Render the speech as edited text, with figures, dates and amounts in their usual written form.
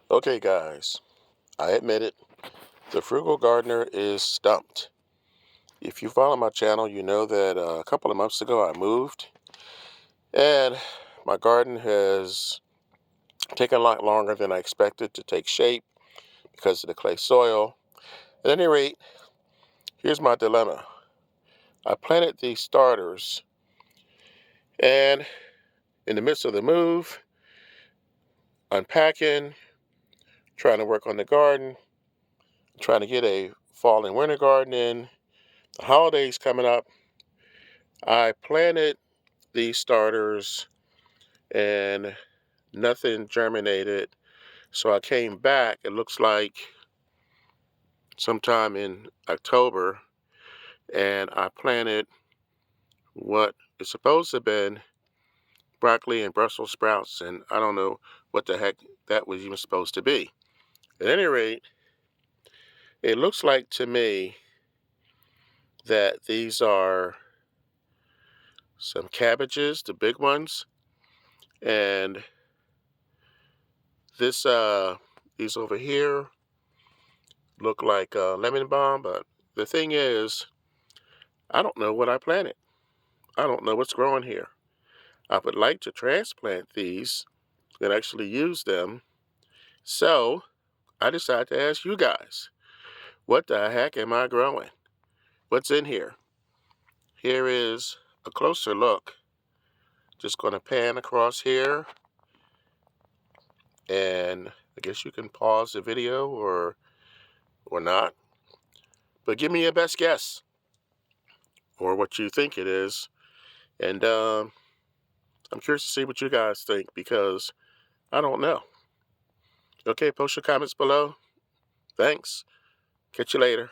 Okay, guys, I admit it. The Frugal Gardener is stumped. If you follow my channel, you know that a couple of months ago I moved, and my garden has taken a lot longer than I expected to take shape because of the clay soil. At any rate, here's my dilemma. I planted these starters, and in the midst of the move, unpacking, trying to work on the garden, trying to get a fall and winter garden in, the holidays coming up, I planted these starters and nothing germinated. So I came back, it looks like sometime in October, and I planted what is supposed to have been broccoli and Brussels sprouts, and I don't know what the heck that was even supposed to be. At any rate, it looks like to me that these are some cabbages, the big ones, and these over here look like lemon balm, but the thing is, I don't know what I planted. I don't know what's growing here. I would like to transplant these and actually use them. So I decided to ask you guys, what the heck am I growing? What's in here? Here is a closer look. Just going to pan across here, and I guess you can pause the video or not. But give me your best guess, or what you think it is. And I'm curious to see what you guys think, because I don't know. Okay, post your comments below. Thanks. Catch you later.